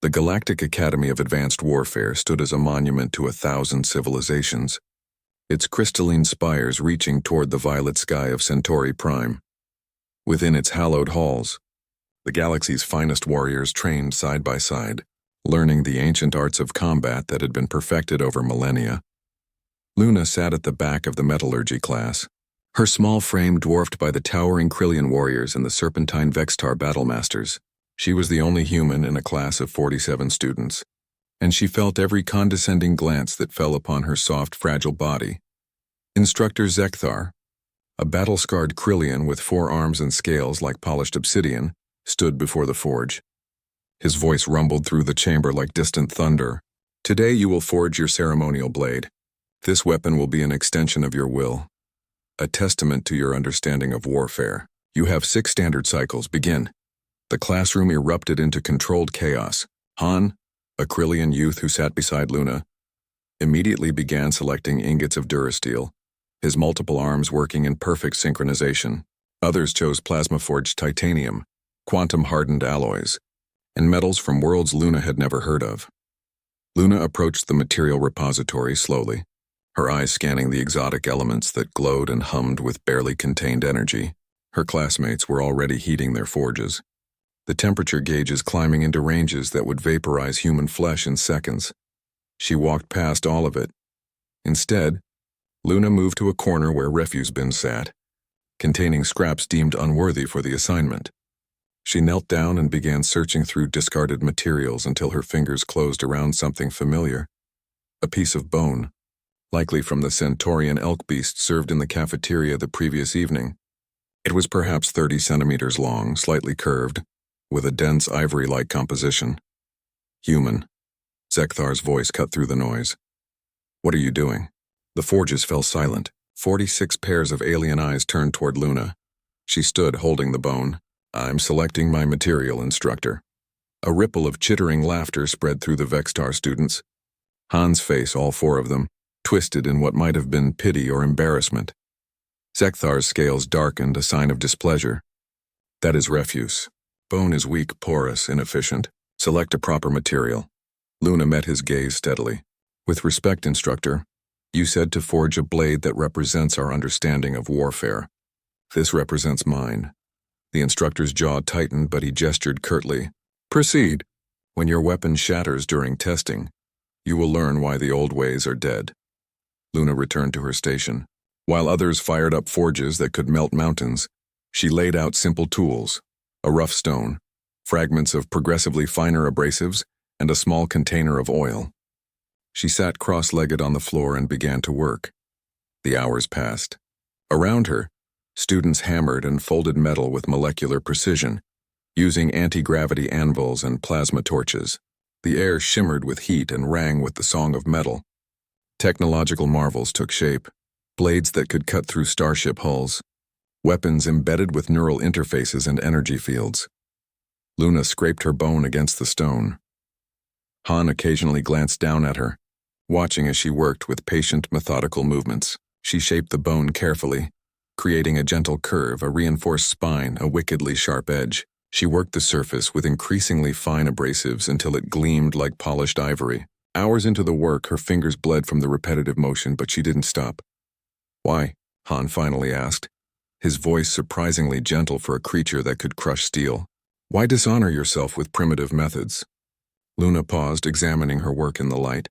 The Galactic Academy of Advanced Warfare stood as a monument to 1,000 civilizations, its crystalline spires reaching toward the violet sky of Centauri Prime. Within its hallowed halls, the galaxy's finest warriors trained side by side, learning the ancient arts of combat that had been perfected over millennia. Luna sat at the back of the metallurgy class, her small frame dwarfed by the towering Krillian warriors and the serpentine Vextar battlemasters. She was the only human in a class of 47 students, and she felt every condescending glance that fell upon her soft, fragile body. Instructor Zekthar, a battle-scarred Krillian with 4 arms and scales like polished obsidian, stood before the forge. His voice rumbled through the chamber like distant thunder. "Today you will forge your ceremonial blade. This weapon will be an extension of your will, a testament to your understanding of warfare. You have 6 standard cycles. Begin." The classroom erupted into controlled chaos. Han, a Krillian youth who sat beside Luna, immediately began selecting ingots of durasteel, his multiple arms working in perfect synchronization. Others chose plasma-forged titanium, quantum-hardened alloys, and metals from worlds Luna had never heard of. Luna approached the material repository slowly, her eyes scanning the exotic elements that glowed and hummed with barely contained energy. Her classmates were already heating their forges, the temperature gauges climbing into ranges that would vaporize human flesh in seconds. She walked past all of it. Instead, Luna moved to a corner where refuse bins sat, containing scraps deemed unworthy for the assignment. She knelt down and began searching through discarded materials until her fingers closed around something familiar. A piece of bone, likely from the Centaurian elk beast served in the cafeteria the previous evening. It was perhaps 30 centimeters long, slightly curved, with a dense ivory-like composition. "Human." Zekthar's voice cut through the noise. "What are you doing?" The forges fell silent. 46 pairs of alien eyes turned toward Luna. She stood holding the bone. "I'm selecting my material, instructor." A ripple of chittering laughter spread through the Vextar students. Han's face, all 4 of them, twisted in what might have been pity or embarrassment. Zekthar's scales darkened, a sign of displeasure. "That is refuse. Bone is weak, porous, inefficient. Select a proper material." Luna met his gaze steadily. "With respect, instructor, you said to forge a blade that represents our understanding of warfare. This represents mine." The instructor's jaw tightened, but he gestured curtly. "Proceed. When your weapon shatters during testing, you will learn why the old ways are dead." Luna returned to her station. While others fired up forges that could melt mountains, she laid out simple tools: a rough stone, fragments of progressively finer abrasives, and a small container of oil. She sat cross-legged on the floor and began to work. The hours passed. Around her, students hammered and folded metal with molecular precision, using anti-gravity anvils and plasma torches. The air shimmered with heat and rang with the song of metal. Technological marvels took shape: blades that could cut through starship hulls, weapons embedded with neural interfaces and energy fields. Luna scraped her bone against the stone. Han occasionally glanced down at her, watching as she worked with patient, methodical movements. She shaped the bone carefully, creating a gentle curve, a reinforced spine, a wickedly sharp edge. She worked the surface with increasingly fine abrasives until it gleamed like polished ivory. Hours into the work, her fingers bled from the repetitive motion, but she didn't stop. "Why?" Han finally asked, his voice surprisingly gentle for a creature that could crush steel. "Why dishonor yourself with primitive methods?" Luna paused, examining her work in the light.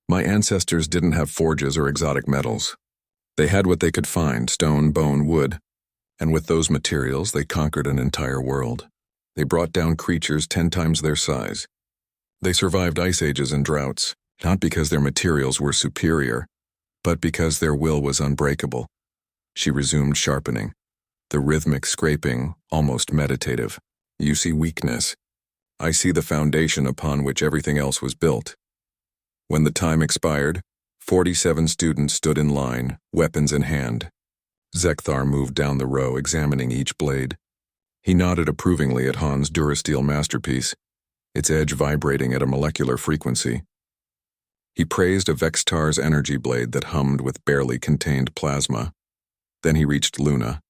"My ancestors didn't have forges or exotic metals. They had what they could find: stone, bone, wood. And with those materials, they conquered an entire world. They brought down creatures 10 times their size. They survived ice ages and droughts, not because their materials were superior, but because their will was unbreakable." She resumed sharpening, the rhythmic scraping almost meditative. "You see weakness. I see the foundation upon which everything else was built." When the time expired, 47 students stood in line, weapons in hand. Zekthar moved down the row, examining each blade. He nodded approvingly at Han's durasteel masterpiece, its edge vibrating at a molecular frequency. He praised a Vextar's energy blade that hummed with barely contained plasma. Then he reached Luna.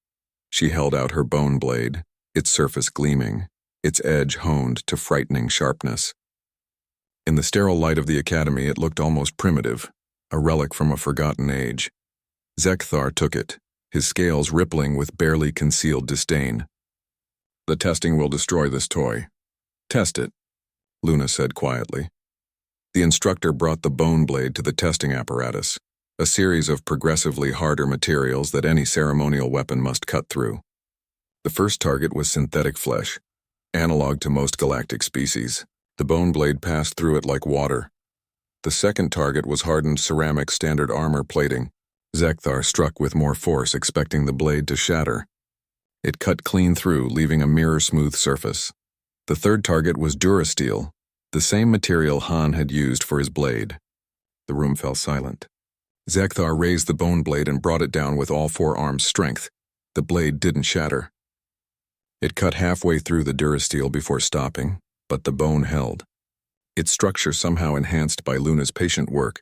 She held out her bone blade, its surface gleaming, its edge honed to frightening sharpness. In the sterile light of the academy, it looked almost primitive, a relic from a forgotten age. Zekthar took it, his scales rippling with barely concealed disdain. "The testing will destroy this toy. Test it," Luna said quietly. The instructor brought the bone blade to the testing apparatus, a series of progressively harder materials that any ceremonial weapon must cut through. The first target was synthetic flesh, analog to most galactic species. The bone blade passed through it like water. The second target was hardened ceramic standard armor plating. Zekthar struck with more force, expecting the blade to shatter. It cut clean through, leaving a mirror-smooth surface. The third target was durasteel, the same material Han had used for his blade. The room fell silent. Zekthar raised the bone blade and brought it down with all four arms' strength. The blade didn't shatter. It cut halfway through the durasteel before stopping, but the bone held. Its structure somehow enhanced by Luna's patient work,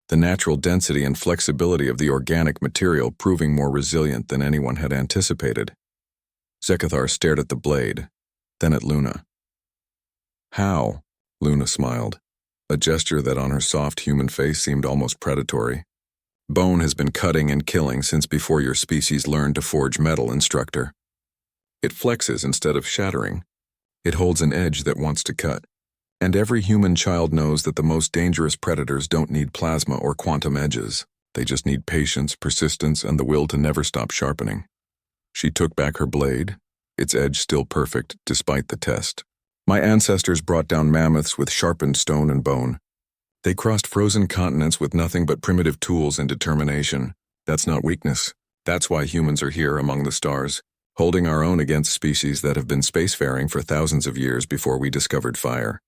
the natural density and flexibility of the organic material proving more resilient than anyone had anticipated. Zekthar stared at the blade, then at Luna. "How?" Luna smiled, a gesture that on her soft human face seemed almost predatory. "Bone has been cutting and killing since before your species learned to forge metal, instructor. It flexes instead of shattering. It holds an edge that wants to cut. And every human child knows that the most dangerous predators don't need plasma or quantum edges. They just need patience, persistence, and the will to never stop sharpening." She took back her blade, its edge still perfect despite the test. "My ancestors brought down mammoths with sharpened stone and bone. They crossed frozen continents with nothing but primitive tools and determination. That's not weakness. That's why humans are here among the stars, holding our own against species that have been spacefaring for thousands of years before we discovered fire."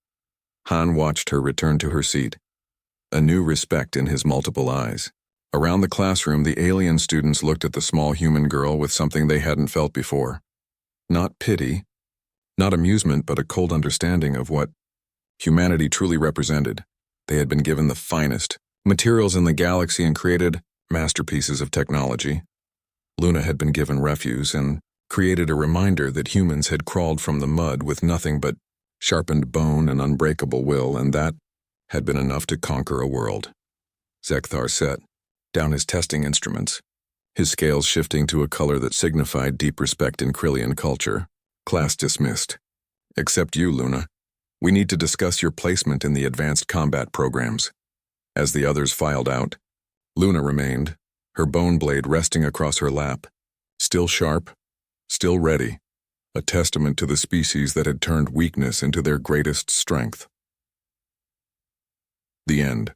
Han watched her return to her seat, a new respect in his multiple eyes. Around the classroom, the alien students looked at the small human girl with something they hadn't felt before. Not pity, not amusement, but a cold understanding of what humanity truly represented. They had been given the finest materials in the galaxy and created masterpieces of technology. Luna had been given refuse and created a reminder that humans had crawled from the mud with nothing but sharpened bone and unbreakable will, and that had been enough to conquer a world. Zekthar set down his testing instruments, his scales shifting to a color that signified deep respect in Krillian culture. "Class dismissed. Except you, Luna. We need to discuss your placement in the advanced combat programs." As the others filed out, Luna remained, her bone blade resting across her lap, still sharp, still ready, a testament to the species that had turned weakness into their greatest strength. The end.